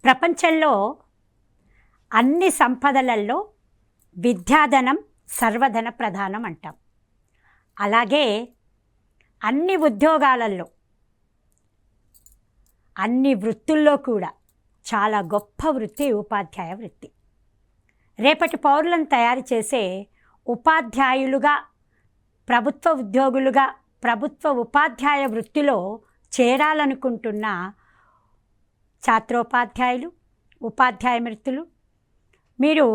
ప్రపంచంలో అన్ని సంపదలలో విద్యాధనం సర్వధన ప్రధానం అంటాం. అలాగే అన్ని ఉద్యోగాలలో అన్ని వృత్తుల్లో కూడా చాలా గొప్ప వృత్తి ఉపాధ్యాయ వృత్తి. రేపటి పౌరులను తయారు చేసే ఉపాధ్యాయులుగా, ప్రభుత్వ ఉద్యోగులుగా, ప్రభుత్వ ఉపాధ్యాయ వృత్తిలో చేరాలనుకుంటున్న ఛాత్రోపాధ్యాయులు, ఉపాధ్యాయ మిత్రులు, మీరు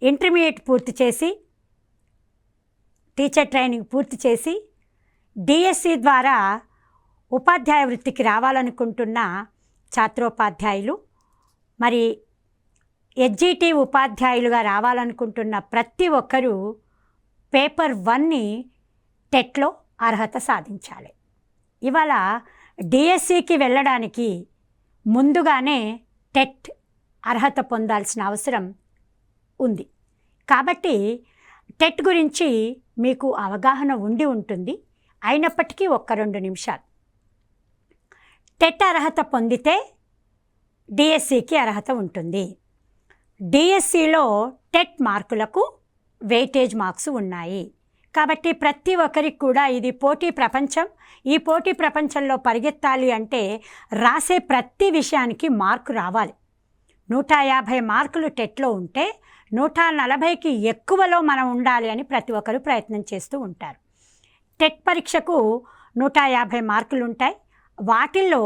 ఇంటర్మీడియట్ పూర్తి చేసి, టీచర్ ట్రైనింగ్ పూర్తి చేసి డిఎస్సి ద్వారా ఉపాధ్యాయ వృత్తికి రావాలనుకుంటున్న ఛాత్రోపాధ్యాయులు, మరి ఎస్జిటి ఉపాధ్యాయులుగా రావాలనుకుంటున్న ప్రతి ఒక్కరూ పేపర్ 1ని టెట్లో అర్హత సాధించాలి. ఇవాళ డిఎస్సికి వెళ్ళడానికి ముందుగానే టెట్ అర్హత పొందాల్సిన అవసరం ఉంది. కాబట్టి టెట్ గురించి మీకు అవగాహన ఉండి ఉంటుంది. అయినప్పటికీ 1-2 నిమిషాలు. టెట్ అర్హత పొందితే డిఎస్సికి అర్హత ఉంటుంది. డిఎస్సిలో టెట్ మార్కులకు వెయిటేజ్ మార్క్స్ ఉన్నాయి. కాబట్టి ప్రతి ఒక్కరికి కూడా ఇది పోటీ ప్రపంచం. ఈ పోటీ ప్రపంచంలో పరిగెత్తాలి అంటే రాసే ప్రతి విషయానికి మార్కు రావాలి. 150 మార్కులు టెట్లో ఉంటే 140కి ఎక్కువలో మనం ఉండాలి అని ప్రతి ఒక్కరు ప్రయత్నం చేస్తూ ఉంటారు. టెట్ పరీక్షకు 150 మార్కులు ఉంటాయి. వాటిల్లో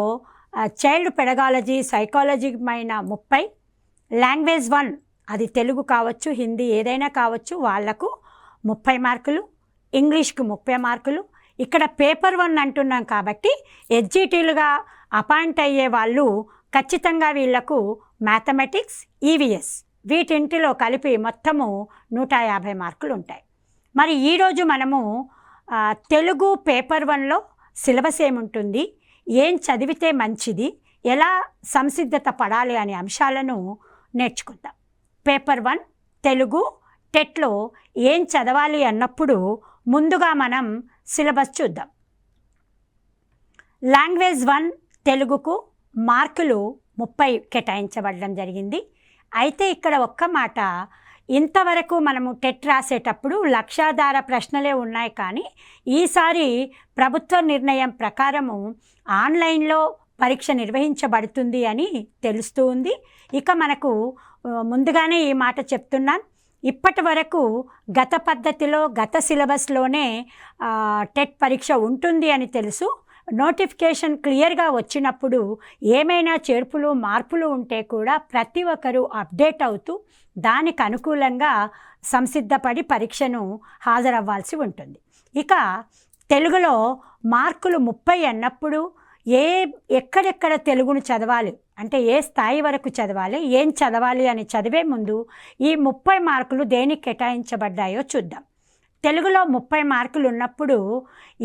చైల్డ్ పెడగాలజీ, సైకాలజీమైన 30, లాంగ్వేజ్ 1 అది తెలుగు కావచ్చు, హిందీ ఏదైనా కావచ్చు, వాళ్లకు 30 మార్కులు, ఇంగ్లీష్కు 30 మార్కులు. ఇక్కడ పేపర్ 1 అంటున్నాం కాబట్టి ఎస్జిటీలుగా అపాయింట్ అయ్యే వాళ్ళు ఖచ్చితంగా వీళ్లకు మ్యాథమెటిక్స్, ఈవీఎస్ వీటింటిలో కలిపి మొత్తము 150 మార్కులు ఉంటాయి. మరి ఈరోజు మనము తెలుగు పేపర్ 1లో సిలబస్ ఏముంటుంది, ఏం చదివితే మంచిది, ఎలా సంసిద్ధత పడాలి అనే అంశాలను నేర్చుకుందాం. పేపర్ 1 తెలుగు టెట్లో ఏం చదవాలి అన్నప్పుడు ముందుగా మనం సిలబస్ చూద్దాం. లాంగ్వేజ్ 1 తెలుగుకు మార్కులు 30 కేటాయించబడడం జరిగింది. అయితే ఇక్కడ ఒక్క మాట, ఇంతవరకు మనము టెట్ రాసేటప్పుడు లక్ష్యాధార ప్రశ్నలే ఉన్నాయి, కానీ ఈసారి ప్రభుత్వ నిర్ణయం ప్రకారము ఆన్లైన్లో పరీక్ష నిర్వహించబడుతుంది అని తెలుస్తూ ఉంది. ఇక మనకు ముందుగానే ఈ మాట చెప్తున్నాను, ఇప్పటి వరకు గత పద్ధతిలో గత సిలబస్లోనే టెట్ పరీక్ష ఉంటుంది అని తెలుసు. నోటిఫికేషన్ క్లియర్గా వచ్చినప్పుడు ఏమైనా చేర్పులు మార్పులు ఉంటే కూడా ప్రతి ఒక్కరూ అప్డేట్ అవుతూ దానికి అనుకూలంగా సంసిద్ధపడి పరీక్షను హాజరవ్వాల్సి ఉంటుంది. ఇక తెలుగులో మార్కులు 30 అన్నప్పుడు ఎక్కడెక్కడ తెలుగును చదవాలి అంటే ఏ స్థాయి వరకు చదవాలి, ఏం చదవాలి అని చదివే ముందు ఈ 30 మార్కులు దేనికి కేటాయించబడ్డాయో చూద్దాం. తెలుగులో 30 మార్కులు ఉన్నప్పుడు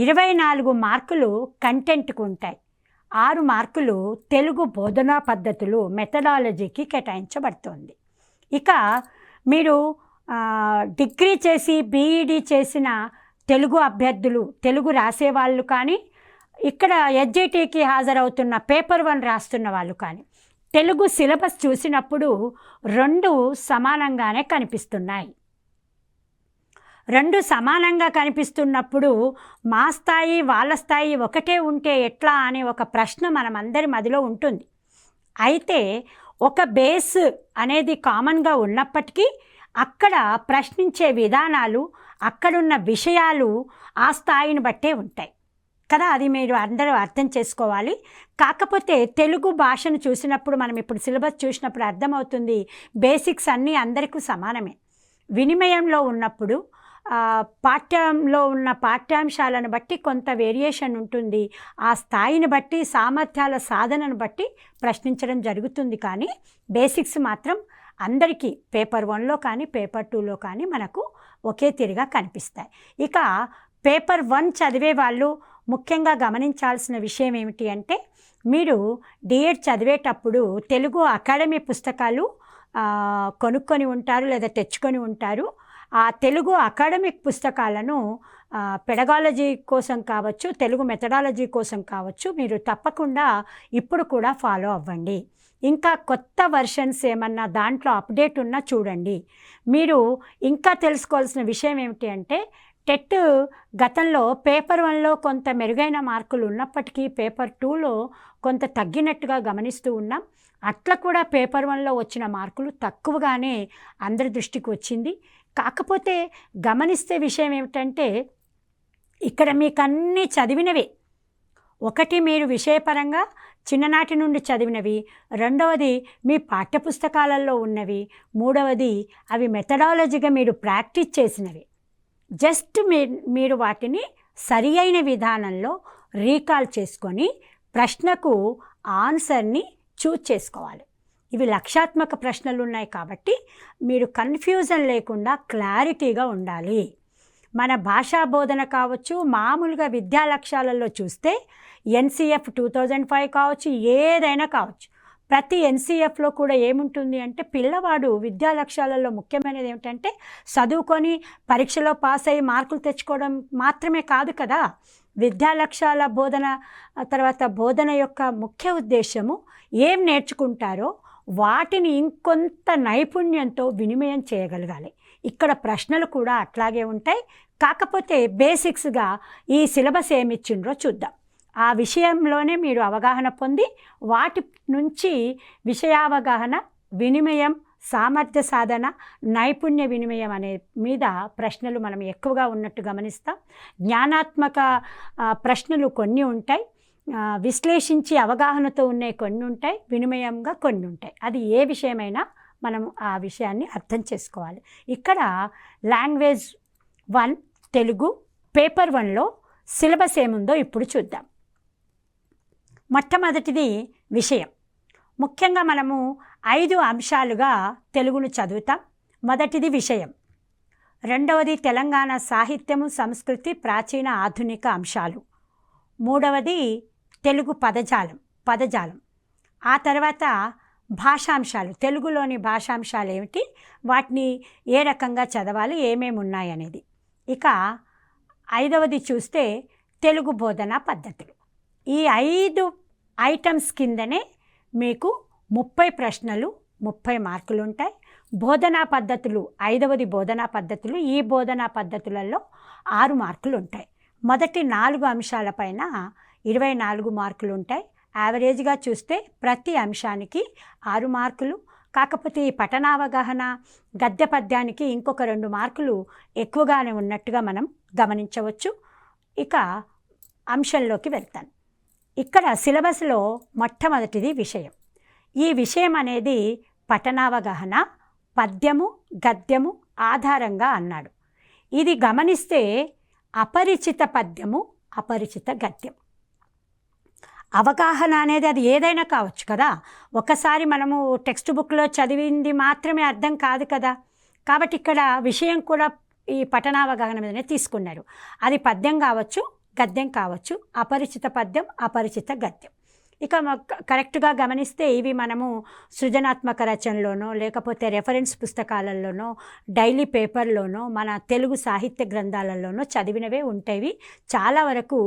24 మార్కులు కంటెంట్కు ఉంటాయి, 6 మార్కులు తెలుగు బోధనా పద్ధతులు మెథడాలజీకి కేటాయించబడుతుంది. ఇక మీరు డిగ్రీ చేసి బీఈడీ చేసిన తెలుగు అభ్యర్థులు, తెలుగు రాసేవాళ్ళు కానీ, ఇక్కడ ఎస్జిటికి హాజరవుతున్న పేపర్ 1 రాస్తున్న వాళ్ళు కానీ తెలుగు సిలబస్ చూసినప్పుడు 2 సమానంగానే కనిపిస్తున్నాయి. 2 సమానంగా కనిపిస్తున్నప్పుడు మా స్థాయి వాళ్ళ స్థాయి ఒకటే ఉంటే ఎట్లా అనే ఒక ప్రశ్న మనమందరి మదిలో ఉంటుంది. అయితే ఒక బేస్ అనేది కామన్గా ఉన్నప్పటికీ అక్కడ ప్రశ్నించే విధానాలు, అక్కడున్న విషయాలు ఆ స్థాయిని బట్టే ఉంటాయి కదా, అది మీరు అందరూ అర్థం చేసుకోవాలి. కాకపోతే తెలుగు భాషను చూసినప్పుడు, మనం ఇప్పుడు సిలబస్ చూసినప్పుడు అర్థమవుతుంది, బేసిక్స్ అన్నీ అందరికీ సమానమే. వినిమయంలో ఉన్నప్పుడు పాఠ్యంలో ఉన్న పాఠ్యాంశాలను బట్టి కొంత వేరియేషన్ ఉంటుంది. ఆ స్థాయిని బట్టి, సామర్థ్యాల సాధనను బట్టి ప్రశ్నించడం జరుగుతుంది. కానీ బేసిక్స్ మాత్రం అందరికీ పేపర్ 1లో కానీ పేపర్ 2లో కానీ మనకు ఒకే తీరుగా కనిపిస్తాయి. ఇక పేపర్ 1 చదివే వాళ్ళు ముఖ్యంగా గమనించాల్సిన విషయం ఏమిటి అంటే, మీరు డిఎడ్ చదివేటప్పుడు తెలుగు అకాడమీ పుస్తకాలు కొనుక్కొని ఉంటారు లేదా తెచ్చుకొని ఉంటారు. ఆ తెలుగు అకాడమిక్ పుస్తకాలను పెడగాలజీ కోసం కావచ్చు, తెలుగు మెథడాలజీ కోసం కావచ్చు, మీరు తప్పకుండా ఇప్పుడు కూడా ఫాలో అవ్వండి. ఇంకా కొత్త వర్షన్స్ ఏమన్నా దాంట్లో అప్డేట్ ఉన్నా చూడండి. మీరు ఇంకా తెలుసుకోవాల్సిన విషయం ఏమిటి అంటే, టెట్ గతంలో పేపర్ 1లో కొంత మెరుగైన మార్కులు ఉన్నప్పటికీ పేపర్ 2లో కొంత తగ్గినట్టుగా గమనిస్తూ ఉన్నాం. అట్లా కూడా పేపర్ 1లో వచ్చిన మార్కులు తక్కువగానే అందరి దృష్టికి వచ్చింది. కాకపోతే గమనిస్తే విషయం ఏమిటంటే, ఇక్కడ మీకు అన్నీ చదివినవే. ఒకటి మీరు విషయపరంగా చిన్ననాటి నుండి చదివినవి, రెండవది మీ పాఠ్యపుస్తకాలలో ఉన్నవి, మూడవది అవి మెథడాలజీగా మీరు ప్రాక్టీస్ చేసినవి. జస్ట్ మీరు వాటిని సరి అయిన విధానంలో రీకాల్ చేసుకొని ప్రశ్నకు ఆన్సర్ని చూజ్ చేసుకోవాలి. ఇవి లక్ష్యాత్మక ప్రశ్నలు ఉన్నాయి కాబట్టి మీరు కన్ఫ్యూజన్ లేకుండా క్లారిటీగా ఉండాలి. మన భాషా బోధన కావచ్చు, మామూలుగా విద్యా లక్ష్యాలలో చూస్తే NCF 2005 కావచ్చు, ఏదైనా కావచ్చు, ప్రతి NCFలో కూడా ఏముంటుంది అంటే, పిల్లవాడు విద్యా లక్ష్యాలలో ముఖ్యమైనది ఏమిటంటే చదువుకొని పరీక్షలో పాస్ అయ్యి మార్కులు తెచ్చుకోవడం మాత్రమే కాదు కదా. విద్యా లక్ష్యాల బోధన తర్వాత బోధన యొక్క ముఖ్య ఉద్దేశము ఏం నేర్చుకుంటారో వాటిని ఇంకొంత నైపుణ్యంతో వినిమయం చేయగలగాలి. ఇక్కడ ప్రశ్నలు కూడా అట్లాగే ఉంటాయి. కాకపోతే బేసిక్స్గా ఈ సిలబస్ ఏమిచ్చిండ్రో చూద్దాం. ఆ విషయంలోనే మీరు అవగాహన పొంది వాటి నుంచి విషయావగాహన, వినిమయం, సామర్థ్య సాధన, నైపుణ్య వినిమయం అనే మీద ప్రశ్నలు మనం ఎక్కువగా ఉన్నట్టు గమనిస్తాం. జ్ఞానాత్మక ప్రశ్నలు కొన్ని ఉంటాయి, విశ్లేషించి అవగాహనతో ఉన్నాయి కొన్ని ఉంటాయి, వినిమయంగా కొన్ని ఉంటాయి. అది ఏ విషయమైనా మనం ఆ విషయాన్ని అర్థం చేసుకోవాలి. ఇక్కడ లాంగ్వేజ్ 1 తెలుగు పేపర్ 1లో సిలబస్ ఏముందో ఇప్పుడు చూద్దాం. మొట్టమొదటిది విషయం. ముఖ్యంగా మనము 5 అంశాలుగా తెలుగును చదువుతాం. మొదటిది విషయం, రెండవది తెలంగాణ సాహిత్యము, సంస్కృతి, ప్రాచీన ఆధునిక అంశాలు, మూడవది తెలుగు పదజాలం, ఆ తర్వాత భాషాంశాలు, తెలుగులోని భాషాంశాలు ఏమిటి, వాటిని ఏ రకంగా చదవాలి, ఏమేమి ఉన్నాయి అనేది. ఇక 5వది చూస్తే తెలుగు బోధనా పద్ధతులు. ఈ 5 ఐటమ్స్ కిందనే మీకు 30 ప్రశ్నలు, 30 మార్కులు ఉంటాయి. బోధనా పద్ధతులు 5వది బోధనా పద్ధతులు. ఈ బోధనా పద్ధతులలో 6 మార్కులు ఉంటాయి. మొదటి 4 అంశాలపైన 24 మార్కులు ఉంటాయి. యావరేజ్గా చూస్తే ప్రతి అంశానికి 6 మార్కులు. కాకపోతే ఈ పఠనావగాహన, గద్య పద్యానికి ఇంకొక 2 మార్కులు ఎక్కువగానే ఉన్నట్టుగా మనం గమనించవచ్చు. ఇక అంశంలోకి వెళ్తాను. ఇక్కడ సిలబస్లో మొట్టమొదటిది విషయం. ఈ విషయం అనేది పఠనావగాహన, పద్యము, గద్యము ఆధారంగా అన్నాడు. ఇది గమనిస్తే అపరిచిత పద్యము, అపరిచిత గద్యం. అవగాహన అనేది అది ఏదైనా కావచ్చు కదా. ఒకసారి మనము టెక్స్ట్ బుక్లో చదివింది మాత్రమే అర్థం కాదు కదా. కాబట్టి ఇక్కడ విషయం కూడా ఈ పఠనావగాహన మీదనే తీసుకున్నారు. అది పద్యం కావచ్చు, గద్యం కావచ్చు, అపరిచిత పద్యం, అపరిచిత గద్యం. ఇక కరెక్ట్గా గమనిస్తే ఇవి మనము సృజనాత్మక రచనలోనో లేకపోతే రెఫరెన్స్ పుస్తకాలలోనో డైలీ పేపర్లోనో మన తెలుగు సాహిత్య గ్రంథాలలోనో చదివినవే ఉంటాయి. చాలా వరకు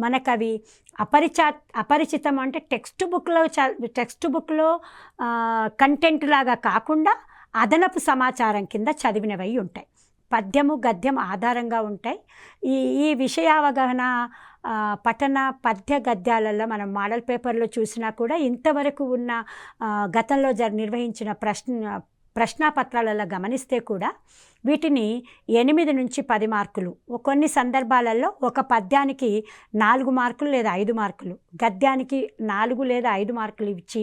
మనకు అవి అపరిచితం అంటే టెక్స్ట్ బుక్లో కంటెంట్ లాగా కాకుండా అదనపు సమాచారం కింద చదివినవి ఉంటాయి. పద్యము, గద్యం ఆధారంగా ఉంటాయి. ఈ విషయావగాహన పఠన పద్య గద్యాలలో మనం మోడల్ పేపర్లో చూసినా కూడా ఇంతవరకు ఉన్న గతంలో నిర్వహించిన ప్రశ్నాపత్రాలలో గమనిస్తే కూడా వీటిని 8 నుంచి 10 మార్కులు, కొన్ని సందర్భాలలో ఒక పద్యానికి 4 మార్కులు లేదా 5 మార్కులు, గద్యానికి 4 లేదా 5 మార్కులు ఇచ్చి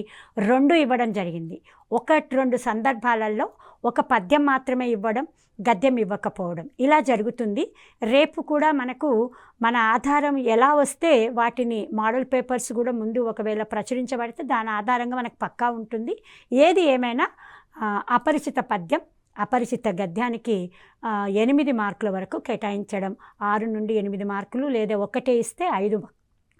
2 ఇవ్వడం జరిగింది. 1-2 సందర్భాలలో ఒక పద్యం మాత్రమే ఇవ్వడం, గద్యం ఇవ్వకపోవడం ఇలా జరుగుతుంది. రేపు కూడా మనకు మన ఆధారం ఎలా వస్తే వాటిని మోడల్ పేపర్స్ కూడా ముందు ఒకవేళ ప్రచురించబడితే దాని ఆధారంగా మనకు పక్కా ఉంటుంది. ఏది ఏమైనా అపరిచిత పద్యం, అపరిచిత గద్యానికి 8 మార్కుల వరకు కేటాయించడం, 6 నుండి 8 మార్కులు లేదా ఒకటే ఇస్తే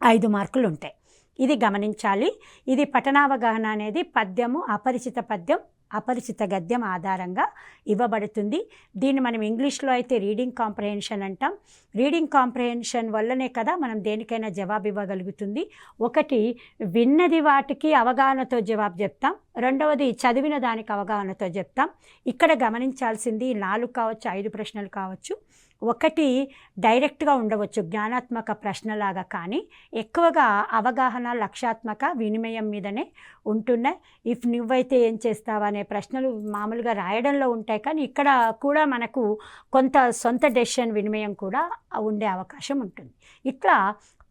5 మార్కులు ఉంటాయి. ఇది గమనించాలి. ఇది పఠనావగాహన అనేది పద్యము, అపరిచిత పద్యం, అపరిచిత గద్యం ఆధారంగా ఇవ్వబడుతుంది. దీన్ని మనం ఇంగ్లీష్లో అయితే రీడింగ్ కాంప్రహెన్షన్ అంటాం. రీడింగ్ కాంప్రహెన్షన్ వల్లనే కదా మనం దేనికైనా జవాబు ఇవ్వగలుగుతుంది. ఒకటి, విన్నది వాటికి అవగాహనతో జవాబు చెప్తాం. రెండవది, చదివిన దానికి అవగాహనతో చెప్తాం. ఇక్కడ గమనించాల్సింది 4 కావచ్చు, 5 ప్రశ్నలు కావచ్చు. ఒకటి డైరెక్ట్గా ఉండవచ్చు, జ్ఞానాత్మక ప్రశ్నలాగా, కానీ ఎక్కువగా అవగాహన, లక్ష్యాత్మక వినిమయం మీదనే ఉంటున్నాయి. ఇఫ్ నువ్వైతే ఏం చేస్తావా అనే ప్రశ్నలు మామూలుగా రాయడంలో ఉంటాయి, కానీ ఇక్కడ కూడా మనకు కొంత సొంత డెసిషన్ వినిమయం కూడా ఉండే అవకాశం ఉంటుంది. ఇట్లా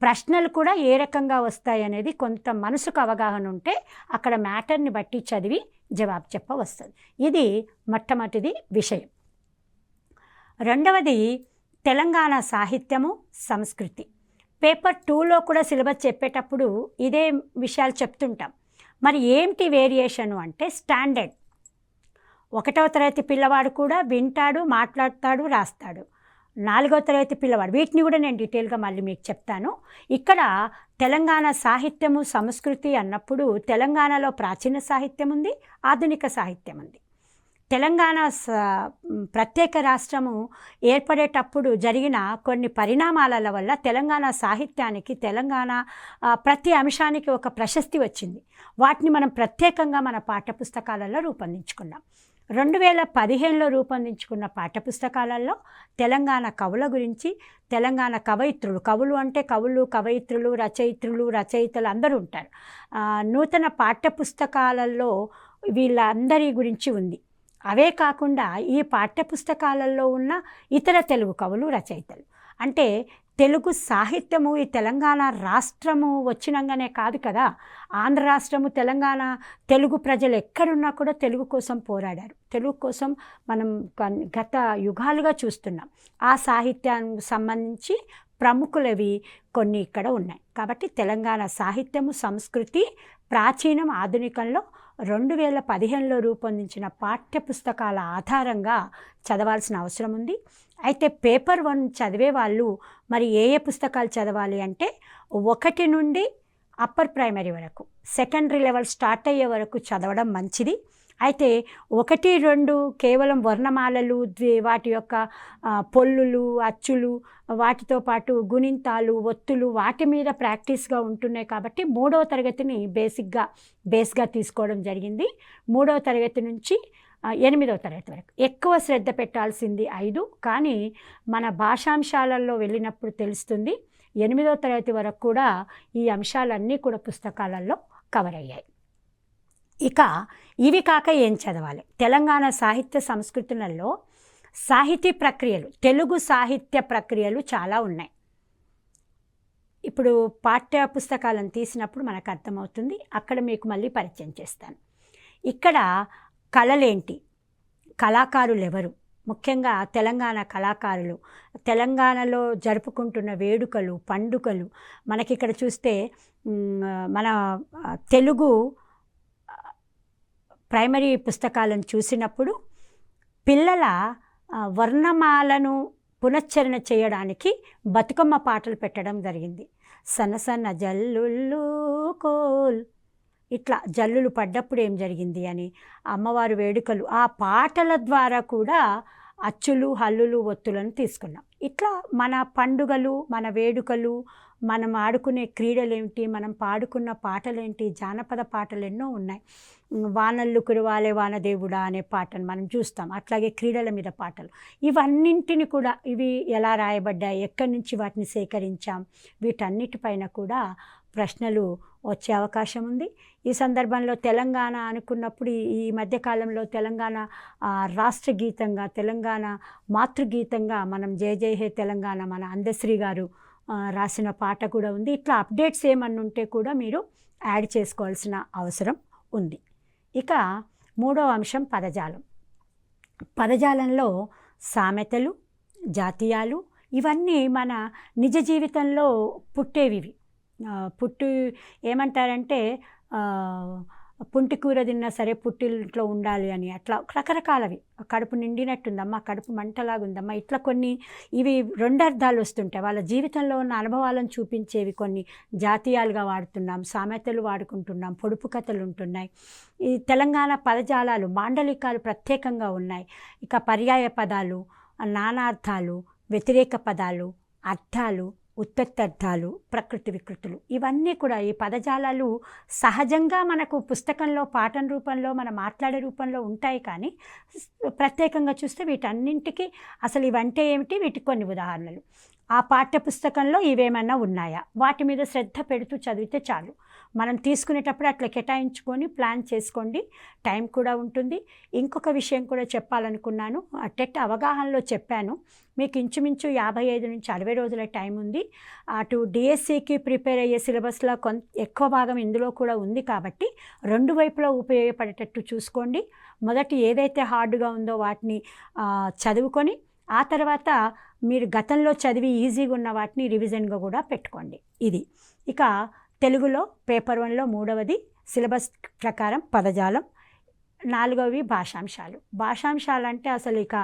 ప్రశ్నలు కూడా ఏ రకంగా వస్తాయి అనేది కొంత మనసుకు అవగాహన ఉంటే అక్కడ మ్యాటర్ని బట్టి చదివి జవాబు చెప్పవస్తుంది. ఇది మొట్టమొదటిది విషయం. రెండవది, తెలంగాణ సాహిత్యము, సంస్కృతి. పేపర్ 2లో కూడా సిలబస్ చెప్పేటప్పుడు ఇదే విషయాలు చెప్తుంటాం. మరి ఏంటి వేరియేషను అంటే, స్టాండర్డ్ 1వ తరగతి పిల్లవాడు కూడా వింటాడు, మాట్లాడతాడు, రాస్తాడు. 4వ తరగతి పిల్లవాడు, వీటిని కూడా నేను డీటెయిల్గా మళ్ళీ మీకు చెప్తాను. ఇక్కడ తెలంగాణ సాహిత్యము, సంస్కృతి అన్నప్పుడు తెలంగాణలో ప్రాచీన సాహిత్యం ఉంది, ఆధునిక సాహిత్యం ఉంది. తెలంగాణ ప్రత్యేక రాష్ట్రము ఏర్పడేటప్పుడు జరిగిన కొన్ని పరిణామాల వల్ల తెలంగాణ సాహిత్యానికి, తెలంగాణ ప్రతి అంశానికి ఒక ప్రశస్తి వచ్చింది. వాటిని మనం ప్రత్యేకంగా మన పాఠ్యపుస్తకాలలో రూపొందించుకున్నాం. 2015లో రూపొందించుకున్న పాఠ్యపుస్తకాలలో తెలంగాణ కవుల గురించి, తెలంగాణ కవయిత్రులు, కవులు అంటే కవులు, కవయిత్రులు, రచయితలు అందరూ ఉంటారు. నూతన పాఠ్యపుస్తకాలలో వీళ్ళందరి గురించి ఉంది. అవే కాకుండా ఈ పాఠ్యపుస్తకాలలో ఉన్న ఇతర తెలుగు కవులు, రచయితలు, అంటే తెలుగు సాహిత్యము ఈ తెలంగాణ రాష్ట్రము వచ్చినంగానే కాదు కదా. ఆంధ్ర రాష్ట్రము, తెలంగాణ, తెలుగు ప్రజలు ఎక్కడున్నా కూడా తెలుగు కోసం పోరాడారు. తెలుగు కోసం మనం గత యుగాలుగా చూస్తున్నాం. ఆ సాహిత్యానికి సంబంధించి ప్రముఖులవి కొన్ని ఇక్కడ ఉన్నాయి. కాబట్టి తెలంగాణ సాహిత్యము, సంస్కృతి ప్రాచీనం, ఆధునికంలో 2015లో రూపొందించిన పాఠ్యపుస్తకాల ఆధారంగా చదవాల్సిన అవసరం ఉంది. అయితే పేపర్ 1 చదివే వాళ్ళు మరి ఏ పుస్తకాలు చదవాలి అంటే, 1 నుండి అప్పర్ ప్రైమరీ వరకు, సెకండరీ లెవెల్ స్టార్ట్ అయ్యే వరకు చదవడం మంచిది. అయితే 1, 2 కేవలం వర్ణమాలలు, వాటి యొక్క పొల్లులు, అచ్చులు, వాటితో పాటు గుణింతాలు, ఒత్తులు, వాటి మీద ప్రాక్టీస్గా ఉంటున్నాయి. కాబట్టి 3వ తరగతిని బేస్గా తీసుకోవడం జరిగింది. 3వ తరగతి నుంచి 8వ తరగతి వరకు ఎక్కువ శ్రద్ధ పెట్టాల్సింది 5, కానీ మన భాషాంశాలలో వెళ్ళినప్పుడు తెలుస్తుంది 8వ తరగతి వరకు కూడా ఈ అంశాలన్నీ కూడా పుస్తకాలలో కవర్ అయ్యాయి. ఇక ఇవి కాక ఏం చదవాలి? తెలంగాణ సాహిత్య సంస్కృతులలో సాహితీ ప్రక్రియలు, తెలుగు సాహిత్య ప్రక్రియలు చాలా ఉన్నాయి. ఇప్పుడు పాఠ్య పుస్తకాలను తీసినప్పుడు మనకు అర్థమవుతుంది. అక్కడ మీకు మళ్ళీ పరిచయం చేస్తాను. ఇక్కడ కళలేంటి, కళాకారులు ఎవరు, ముఖ్యంగా తెలంగాణ కళాకారులు, తెలంగాణలో జరుపుకుంటున్న వేడుకలు, పండుగలు. మనకి ఇక్కడ చూస్తే మన తెలుగు ప్రైమరీ పుస్తకాలను చూసినప్పుడు పిల్లల వర్ణమాలను పునశ్చరణ చేయడానికి బతుకమ్మ పాటలు పెట్టడం జరిగింది. సన్న జల్లుళ్ళు కోల్, ఇట్లా జల్లులు పడ్డప్పుడు ఏం జరిగింది అని, అమ్మవారు వేడుకలు, ఆ పాటల ద్వారా కూడా అచ్చులు, హల్లులు, ఒత్తులను తీసుకున్నాం. ఇట్లా మన పండుగలు, మన వేడుకలు, మనం ఆడుకునే క్రీడలేంటి, మనం పాడుకున్న పాటలేంటి, జానపద పాటలు ఎన్నో ఉన్నాయి. వానల్లు కురవాలే వానదేవుడా అనే పాటను మనం చూస్తాం. అట్లాగే క్రీడల మీద పాటలు, ఇవన్నింటిని కూడా, ఇవి ఎలా రాయబడ్డాయి, ఎక్కడి నుంచి వాటిని సేకరించాం, వీటన్నిటిపైన కూడా ప్రశ్నలు వచ్చే అవకాశం ఉంది. ఈ సందర్భంలో తెలంగాణ అనుకున్నప్పుడు ఈ మధ్యకాలంలో తెలంగాణ రాష్ట్ర గీతంగా, తెలంగాణ మాతృగీతంగా మనం జయ జయ హే తెలంగాణ మన అందశ్రీ గారు రాసిన పాట కూడా ఉంది. ఇట్లా అప్డేట్స్ ఏమన్నా ఉంటే కూడా మీరు యాడ్ చేసుకోవాల్సిన అవసరం ఉంది. ఇక 3వ అంశం పదజాలం. పదజాలంలో సామెతలు, జాతీయాలు, ఇవన్నీ మన నిజ జీవితంలో పుట్టేవి. ఏమంటారంటే పుంటికూర తిన్నా సరే పుట్టింట్లో ఉండాలి అని, అట్లా రకరకాలవి. కడుపు నిండినట్టుందమ్మా, కడుపు మంటలాగుందమ్మా, ఇట్లా కొన్ని ఇవి 2 అర్థాలు వస్తుంటాయి. వాళ్ళ జీవితంలో ఉన్న అనుభవాలను చూపించేవి కొన్ని జాతీయాలుగా వాడుతున్నాం, సామెతలు వాడుకుంటున్నాం, పొడుపు కథలు ఉంటున్నాయి. ఈ తెలంగాణ పదజాలాలు మాండలికాలు ప్రత్యేకంగా ఉన్నాయి. ఇక పర్యాయ పదాలు, నానార్థాలు, వ్యతిరేక పదాలు, అర్థాలు, ఉత్పత్తర్థాలు, ప్రకృతి వికృతులు, ఇవన్నీ కూడా ఈ పదజాలాలు సహజంగా మనకు పుస్తకంలో పాఠం రూపంలో మనం మాట్లాడే రూపంలో ఉంటాయి. కానీ ప్రత్యేకంగా చూస్తే వీటన్నింటికి అసలు ఇవంటే ఏమిటి, వీటికి కొన్ని ఉదాహరణలు ఆ పాఠ్య పుస్తకంలో ఇవేమన్నా ఉన్నాయా, వాటి మీద శ్రద్ధ పెడుతూ చదివితే చాలు. మనం తీసుకునేటప్పుడు అట్లా కేటాయించుకొని ప్లాన్ చేసుకోండి, టైం కూడా ఉంటుంది. ఇంకొక విషయం కూడా చెప్పాలనుకున్నాను, టెట్ అవగాహనలో చెప్పాను, మీకు ఇంచుమించు 55 నుంచి 60 రోజుల టైం ఉంది. అటు డిఎస్సికి ప్రిపేర్ అయ్యే సిలబస్లో ఎక్కువ భాగం ఇందులో కూడా ఉంది కాబట్టి 2 వైపులా ఉపయోగపడేటట్టు చూసుకోండి. మొదటి ఏదైతే హార్డ్గా ఉందో వాటిని చదువుకొని ఆ తర్వాత మీరు గతంలో చదివి ఈజీగా ఉన్న వాటిని రివిజన్గా కూడా పెట్టుకోండి. ఇది ఇక తెలుగులో పేపర్ 1లో 3వది సిలబస్ ప్రకారం పదజాలం, 4వవి భాషాంశాలు. భాషాంశాలు అంటే అసలు ఇక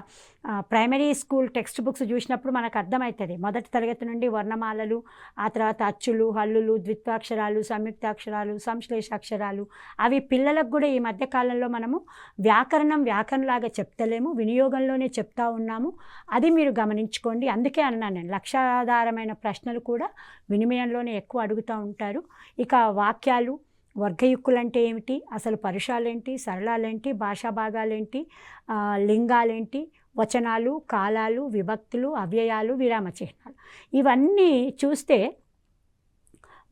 ప్రైమరీ స్కూల్ టెక్స్ట్ బుక్స్ చూసినప్పుడు మనకు అర్థమవుతుంది. మొదటి తరగతి నుండి వర్ణమాలలు, ఆ తర్వాత అచ్చులు, హల్లులు, ద్విత్వాక్షరాలు, సంయుక్తాక్షరాలు, సంశ్లేషాక్షరాలు, అవి పిల్లలకు కూడా ఈ మధ్యకాలంలో మనము వ్యాకరణంలాగా చెప్తలేము, వినియోగంలోనే చెప్తా ఉన్నాము. అది మీరు గమనించుకోండి. అందుకే అన్నాను నేను, లక్ష్యాధారమైన ప్రశ్నలు కూడా వినిమయంలోనే ఎక్కువ అడుగుతూ ఉంటారు. ఇక వాక్యాలు, వర్గయుక్కులు ఏమిటి, అసలు పరుషాలేంటి, సరళాలేంటి, భాషా భాగాలేంటి, లింగాలేంటి, వచనాలు, కాలాలు, విభక్తులు, అవ్యయాలు, విరామ చిహ్నాలు, ఇవన్నీ చూస్తే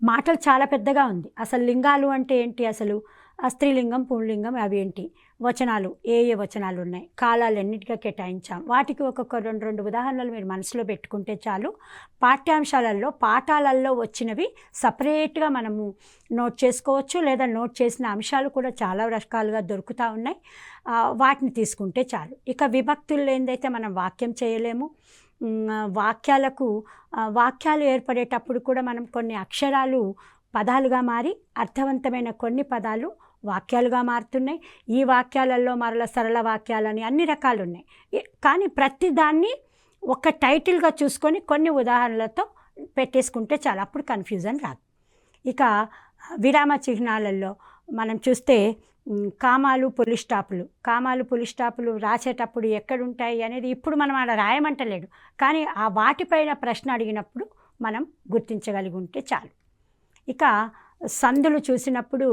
మాటలు చాలా పెద్దగా ఉంది. అసలు లింగాలు అంటే ఏంటి, అసలు స్త్రీలింగం, పుంలింగం అవి ఏంటి, వచనాలు ఏ వచనాలు ఉన్నాయి, కాలాలు ఎన్నిటిగా కేటాయించాం, వాటికి ఒక్కొక్క 2 ఉదాహరణలు మీరు మనసులో పెట్టుకుంటే చాలు. పాఠ్యాంశాలలో పాఠాలలో వచ్చినవి సపరేట్గా మనము నోట్ చేసుకోవచ్చు, లేదా నోట్ చేసిన అంశాలు కూడా చాలా రకాలుగా దొరుకుతూ ఉన్నాయి, వాటిని తీసుకుంటే చాలు. ఇక విభక్తులు ఏందైతే మనం వాక్యం చేయలేము, వాక్యాలు ఏర్పడేటప్పుడు కూడా మనం కొన్ని అక్షరాలు పదాలుగా మారి అర్థవంతమైన కొన్ని పదాలు వాక్యాలుగా మారుతున్నాయి. ఈ వాక్యాలలో మరల సరళ వాక్యాలని అన్ని రకాలు ఉన్నాయి. కానీ ప్రతి దాన్ని ఒక టైటిల్గా చూసుకొని కొన్ని ఉదాహరణలతో పెట్టేసుకుంటే చాలా, అప్పుడు కన్ఫ్యూజన్ రాదు. ఇక విరామ చిహ్నాలలో మనం చూస్తే కామాలు, పులి స్టాపులు రాసేటప్పుడు ఎక్కడుంటాయి అనేది ఇప్పుడు మనం అలా రాయమంటలేడు, కానీ ఆ వాటిపైన ప్రశ్న అడిగినప్పుడు మనం గుర్తించగలిగి ఉంటే చాలు. ఇక సందులు చూసినప్పుడు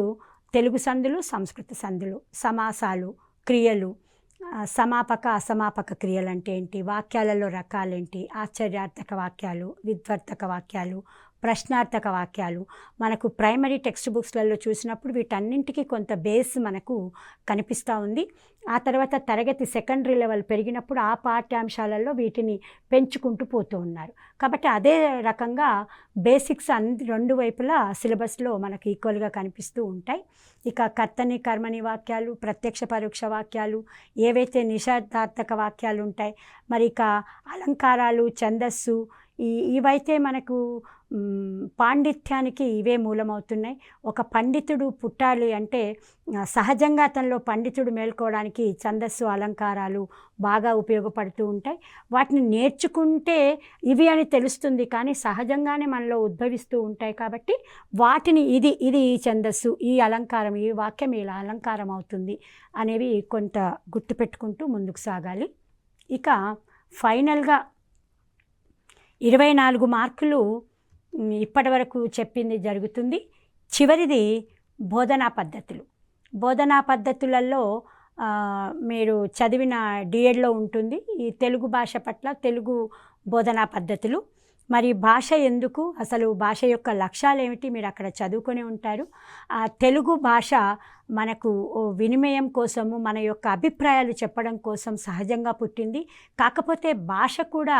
తెలుగు సందులు, సంస్కృత సందులు, సమాసాలు, క్రియలు, సమాపక అసమాపక క్రియలు అంటే ఏంటి, వాక్యాలలో రకాలేంటి, ఆశ్చర్యార్థక వాక్యాలు, విద్వర్ధక వాక్యాలు, ప్రశ్నార్థక వాక్యాలు, మనకు ప్రైమరీ టెక్స్ట్ బుక్స్లలో చూసినప్పుడు వీటన్నింటికి కొంత బేస్ మనకు కనిపిస్తూ ఉంది. ఆ తర్వాత తరగతి సెకండరీ లెవెల్ పెరిగినప్పుడు ఆ పాఠ్యాంశాలలో వీటిని పెంచుకుంటూ పోతూ ఉన్నారు. కాబట్టి అదే రకంగా బేసిక్స్ 2 వైపులా సిలబస్లో మనకు ఈక్వల్గా కనిపిస్తూ ఉంటాయి. ఇక కర్తని, కర్మని వాక్యాలు, ప్రత్యక్ష పరోక్ష వాక్యాలు, ఏవైతే నిషేధార్థక వాక్యాలు ఉంటాయి, మరి ఇక అలంకారాలు, ఛందస్సు, ఇవైతే మనకు పాండిత్యానికి ఇవే మూలమవుతున్నాయి. ఒక పండితుడు పుట్టాలి అంటే సహజంగా అతనిలో పండితుడు మేల్కోవడానికి ఛందస్సు, అలంకారాలు బాగా ఉపయోగపడుతూ ఉంటాయి. వాటిని నేర్చుకుంటే ఇవి అని తెలుస్తుంది, కానీ సహజంగానే మనలో ఉద్భవిస్తూ ఉంటాయి. కాబట్టి వాటిని ఇది ఈ ఛందస్సు, ఈ అలంకారం, ఈ వాక్యం ఇలా అలంకారం అవుతుంది అనేవి కొంత గుర్తుపెట్టుకుంటూ ముందుకు సాగాలి. ఇక ఫైనల్గా 24 మార్కులు ఇప్పటి వరకు చెప్పింది జరుగుతుంది. చివరిది బోధనా పద్ధతులలో మీరు చదివిన డిఎడ్లో ఉంటుంది ఈ తెలుగు భాష పట్ల తెలుగు బోధనా పద్ధతులు. మరి భాష ఎందుకు, అసలు భాష యొక్క లక్ష్యాలు ఏమిటి, మీరు అక్కడ చదువుకొని ఉంటారు. ఆ తెలుగు భాష మనకు వినిమయం కోసము, మన యొక్క అభిప్రాయాలు చెప్పడం కోసం సహజంగా పుట్టింది. కాకపోతే భాష కూడా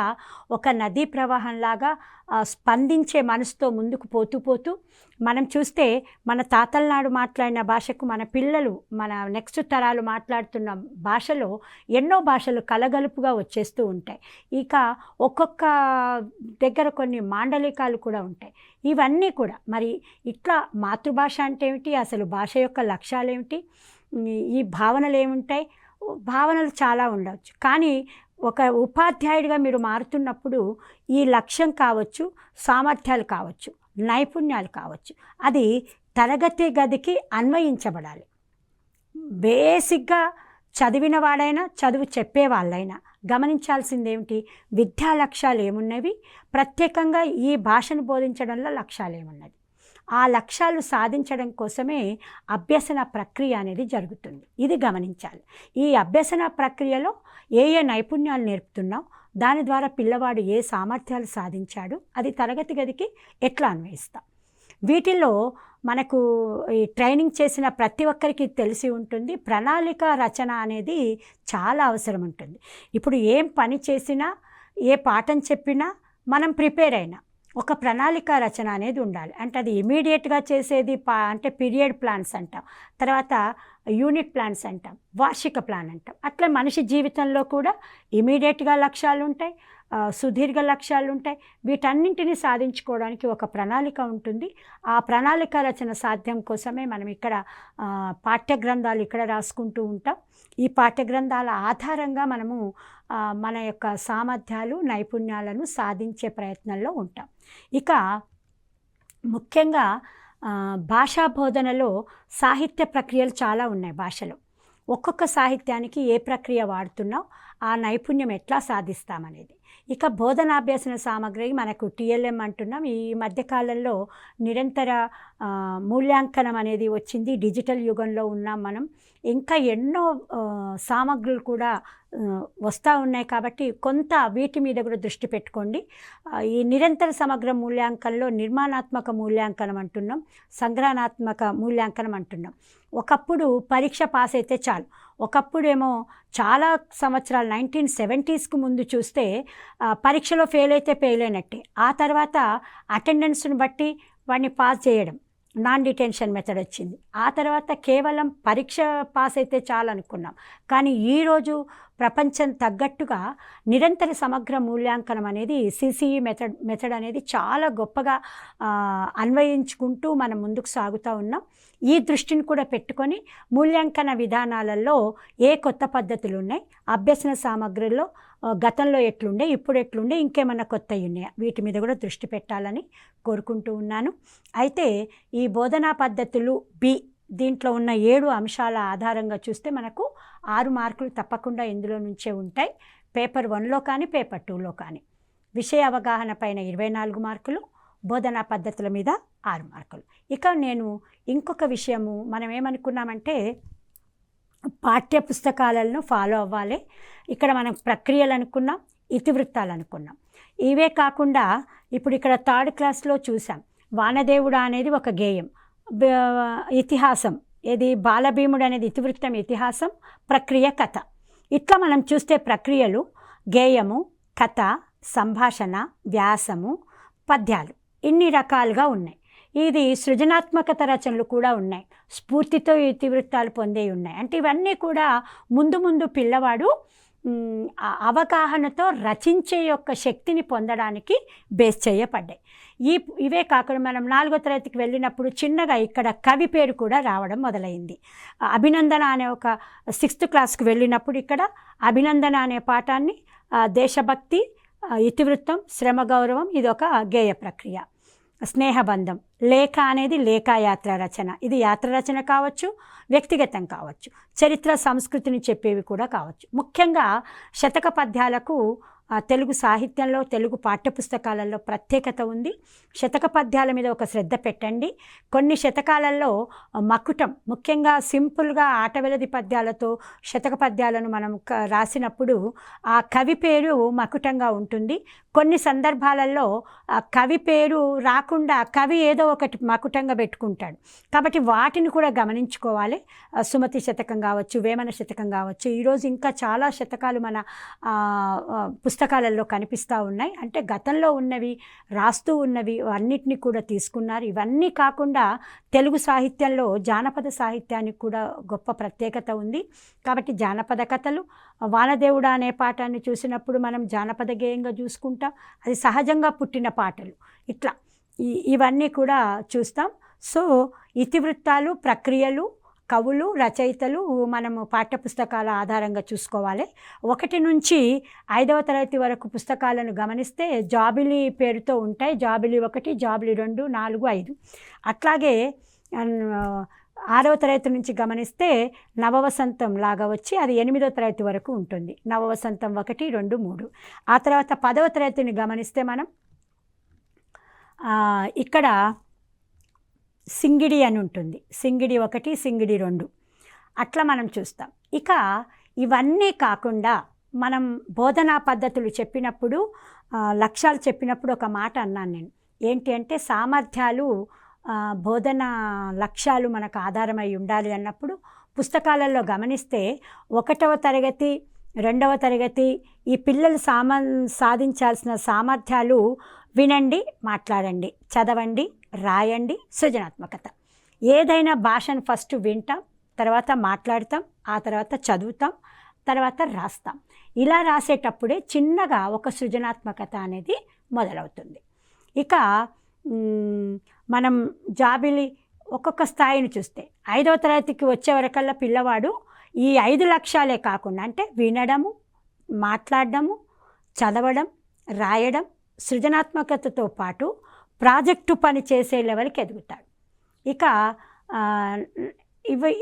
ఒక నదీ ప్రవాహంలాగా స్పందించే మనసుతో ముందుకు పోతూ మనం చూస్తే మన తాతల నాడు మాట్లాడిన భాషకు మన పిల్లలు మన నెక్స్ట్ తరాలు మాట్లాడుతున్న భాషలో ఎన్నో భాషలు కలగలుపుగా వచ్చేస్తూ ఉంటాయి. ఇక ఒక్కొక్క దగ్గర కొన్ని మాండలికాలు కూడా ఉంటాయి. ఇవన్నీ కూడా మరి ఇట్లా మాతృభాష అంటే ఏమిటి, అసలు భాష యొక్క లక్ష్యాలు ఏమిటి, ఈ భావనలు ఏముంటాయి, భావనలు చాలా ఉండవచ్చు. కానీ ఒక ఉపాధ్యాయుడిగా మీరు మారుతున్నప్పుడు ఈ లక్ష్యం కావచ్చు, సామర్థ్యాలు కావచ్చు, నైపుణ్యాలు కావచ్చు, అది తరగతి గదికి అన్వయించబడాలి. బేసిక్గా చదివిన వాడైనా చదువు చెప్పేవాళ్ళైనా గమనించాల్సింది ఏమిటి, విద్యా లక్ష్యాలు ఏమున్నవి, ప్రత్యేకంగా ఈ భాషను బోధించడంలో లక్ష్యాలు ఏమున్నది, ఆ లక్ష్యాలు సాధించడం కోసమే అభ్యసన ప్రక్రియ అనేది జరుగుతుంది. ఇది గమనించాలి. ఈ అభ్యసన ప్రక్రియలో ఏ నైపుణ్యాలు నేర్పుతున్నాం, దాని ద్వారా పిల్లవాడు ఏ సామర్థ్యాలు సాధించాడు, అది తరగతి గదికి ఎట్లా అన్వయిస్తాం. వీటిల్లో మనకు ఈ ట్రైనింగ్ చేసిన ప్రతి ఒక్కరికి తెలిసి ఉంటుంది, ప్రణాళిక రచన అనేది చాలా అవసరం ఉంటుంది. ఇప్పుడు ఏం పని చేసినా, ఏ పాఠం చెప్పినా, మనం ప్రిపేర్ అయినా ఒక ప్రణాళిక రచన అనేది ఉండాలి. అంటే అది ఇమీడియట్గా చేసేది అంటే పీరియడ్ ప్లాన్స్ అంటాం, తర్వాత యూనిట్ ప్లాన్స్ అంటాం, వార్షిక ప్లాన్ అంటాం. అట్లా మనిషి జీవితంలో కూడా ఇమీడియట్గా లక్ష్యాలు ఉంటాయి, సుదీర్ఘ లక్ష్యాలు ఉంటాయి. వీటన్నింటినీ సాధించుకోవడానికి ఒక ప్రణాళిక ఉంటుంది. ఆ ప్రణాళిక రచన సాధ్యం కోసమే మనం ఇక్కడ పాఠ్యగ్రంథాలు ఇక్కడ రాసుకుంటూ ఉంటాం. ఈ పాఠ్యగ్రంథాల ఆధారంగా మనము మన యొక్క సామర్థ్యాలు, నైపుణ్యాలను సాధించే ప్రయత్నంలో ఉంటాం. ఇక ముఖ్యంగా భాషా బోధనలో సాహిత్య ప్రక్రియలు చాలా ఉన్నాయి. భాషలో ఒక్కొక్క సాహిత్యానికి ఏ ప్రక్రియ వాడుతున్నాం, ఆ నైపుణ్యం ఎట్లా సాధిస్తామనేది. ఇక బోధనాభ్యసన సామగ్రి మనకు టీఎల్ఎం అంటున్నాం. ఈ మధ్యకాలంలో నిరంతర మూల్యాంకనం అనేది వచ్చింది. డిజిటల్ యుగంలో ఉన్నాం మనం. ఇంకా ఎన్నో సామగ్రులు కూడా వస్తూ ఉన్నాయి కాబట్టి కొంత వీటి మీద కూడా దృష్టి పెట్టుకోండి. ఈ నిరంతర సమగ్ర మూల్యాంకనంలో నిర్మాణాత్మక మూల్యాంకనం అంటున్నాం, సంగ్రహణాత్మక మూల్యాంకనం అంటున్నాం. ఒకప్పుడు పరీక్ష పాస్ అయితే చాలు. ఒకప్పుడేమో చాలా సంవత్సరాలు 1970s ముందు చూస్తే పరీక్షలో ఫెయిల్ అయితే ఫెయిల్ అయినట్టే. ఆ తర్వాత అటెండెన్స్ను బట్టి వాడిని పాస్ చేయడం, నాన్ డిటెన్షన్ మెథడ్ వచ్చింది. ఆ తర్వాత కేవలం పరీక్ష పాస్ అయితే చాలు అనుకున్నాం. కానీ ఈరోజు ప్రపంచం తగ్గట్టుగా నిరంతర సమగ్ర మూల్యాంకనం అనేది సిసిఈ మెథడ్ అనేది చాలా గొప్పగా అన్వయించుకుంటూ మనం ముందుకు సాగుతూ ఉన్నాం. ఈ దృష్టిని కూడా పెట్టుకొని మూల్యాంకన విధానాలలో ఏ కొత్త పద్ధతులు ఉన్నాయి, అభ్యసన సామగ్రిలో గతంలో ఎట్లుండే, ఇప్పుడు ఎట్లుండే, ఇంకేమన్నా కొత్తవి ఉన్నాయా, వీటి మీద కూడా దృష్టి పెట్టాలని కోరుకుంటూ ఉన్నాను. అయితే ఈ బోధనా పద్ధతులు దీంట్లో ఉన్న 7 అంశాల ఆధారంగా చూస్తే మనకు 6 మార్కులు తప్పకుండా ఇందులో నుంచే ఉంటాయి. పేపర్ 1లో కానీ పేపర్ 2లో కానీ. విషయ అవగాహన పైన 24 మార్కులు, బోధనా పద్ధతుల మీద 6 మార్కులు. ఇక నేను ఇంకొక విషయము, మనం ఏమనుకున్నామంటే పాఠ్య పుస్తకాలను ఫాలో అవ్వాలి. ఇక్కడ మనం ప్రక్రియలు అనుకున్నాం, ఇతివృత్తాలు అనుకున్నాం. ఇవే కాకుండా ఇప్పుడు ఇక్కడ 3rd క్లాస్లో చూసాం, వానదేవుడు అనేది ఒక గేయం, ఇతిహాసం ఏది బాలభీముడు అనేది ఇతివృత్తం, ఇతిహాసం, ప్రక్రియ, కథ. ఇట్లా మనం చూస్తే ప్రక్రియలు గేయము, కథ, సంభాషణ, వ్యాసము, పద్యాలు ఇన్ని రకాలుగా ఉన్నాయి. ఇది సృజనాత్మకత రచనలు కూడా ఉన్నాయి, స్ఫూర్తితో ఇతివృత్తాలు పొందే ఉన్నాయి. అంటే ఇవన్నీ కూడా ముందు పిల్లవాడు అవగాహనతో రచించే యొక్క శక్తిని పొందడానికి బేస్ చేయబడ్డాయి. ఇవే కాకుండా మనం 4వ తరగతికి వెళ్ళినప్పుడు చిన్నగా ఇక్కడ కవి పేరు కూడా రావడం మొదలైంది. అభినందన అనే ఒక 6th క్లాస్కి వెళ్ళినప్పుడు ఇక్కడ అభినందన అనే పాఠాన్ని దేశభక్తి, ఇతివృత్తం, శ్రమ గౌరవం, ఇది ఒక గేయ ప్రక్రియ. స్నేహబంధం, లేఖ అనేది లేఖాయాత్ర రచన, ఇది యాత్ర రచన కావచ్చు, వ్యక్తిగతం కావచ్చు, చరిత్ర సంస్కృతిని చెప్పేవి కూడా కావచ్చు. ముఖ్యంగా శతక పద్యాలకు తెలుగు సాహిత్యంలో, తెలుగు పాఠ్యపుస్తకాలలో ప్రత్యేకత ఉంది. శతక పద్యాల మీద ఒక శ్రద్ధ పెట్టండి. కొన్ని శతకాలలో మకుటం, ముఖ్యంగా సింపుల్గా ఆటవెలది పద్యాలతో శతక పద్యాలను మనం రాసినప్పుడు ఆ కవి పేరు మకుటంగా ఉంటుంది. కొన్ని సందర్భాలలో కవి పేరు రాకుండా కవి ఏదో ఒకటి మకుటంగా పెట్టుకుంటాడు. కాబట్టి వాటిని కూడా గమనించుకోవాలి. సుమతి శతకం కావచ్చు, వేమన శతకం కావచ్చు. ఈరోజు ఇంకా చాలా శతకాలు మన పుస్తకాలలో కనిపిస్తూ ఉన్నాయి. అంటే గతంలో ఉన్నవి, రాస్తూ ఉన్నవి అన్నిటినీ కూడా తీసుకున్నారు. ఇవన్నీ కాకుండా తెలుగు సాహిత్యంలో జానపద సాహిత్యానికి కూడా గొప్ప ప్రత్యేకత ఉంది. కాబట్టి జానపద కథలు, వానదేవుడా అనే పాఠాన్ని చూసినప్పుడు మనం జానపద గేయంగా చూసుకుంటాం. అది సహజంగా పుట్టిన పాటలు. ఇట్లా ఇవన్నీ కూడా చూస్తాం. సో ఇతివృత్తాలు, ప్రక్రియలు, కవులు, రచయితలు మనము పాఠ్యపుస్తకాల ఆధారంగా చూసుకోవాలి. 1 నుంచి 5వ తరగతి వరకు పుస్తకాలను గమనిస్తే జాబిలీ పేరుతో ఉంటాయి. జాబిలీ 1, జాబిలీ 2, 4, 5. అట్లాగే 6వ తరగతి నుంచి గమనిస్తే నవవసంతం లాగా వచ్చి అది 8వ తరగతి వరకు ఉంటుంది. నవవసంతం 1, 2, 3. ఆ తర్వాత 10వ తరగతిని గమనిస్తే మనం ఇక్కడ సింగిడి అని ఉంటుంది. సింగిడి 1, సింగిడి 2 అట్లా మనం చూస్తాం. ఇక ఇవన్నీ కాకుండా మనం బోధనా పద్ధతులు చెప్పినప్పుడు, లక్ష్యాలు చెప్పినప్పుడు ఒక మాట అన్నాను నేను. ఏంటి అంటే సామర్థ్యాలు, బోధనా లక్ష్యాలు మనకు ఆధారమై ఉండాలి అన్నప్పుడు పుస్తకాలలో గమనిస్తే 1వ తరగతి, 2వ తరగతి ఈ పిల్లలు సాధించాల్సిన సామర్థ్యాలు వినండి, మాట్లాడండి, చదవండి, రాయండి, సృజనాత్మకత. ఏదైనా భాషను ఫస్ట్ వింటాం, తర్వాత మాట్లాడతాం, ఆ తర్వాత చదువుతాం, తర్వాత రాస్తాం. ఇలా రాసేటప్పుడే చిన్నగా ఒక సృజనాత్మకత అనేది మొదలవుతుంది. ఇక మనం జాబిలి ఒక్కొక్క స్థాయిని చూస్తే 5వ తరగతికి వచ్చే వరకల్లా పిల్లవాడు ఈ 5 లక్ష్యాలే కాకుండా అంటే వినడము, మాట్లాడడము, చదవడం, రాయడం, సృజనాత్మకతతో పాటు ప్రాజెక్టు పని చేసే లెవెల్కి ఎదుగుతాడు. ఇక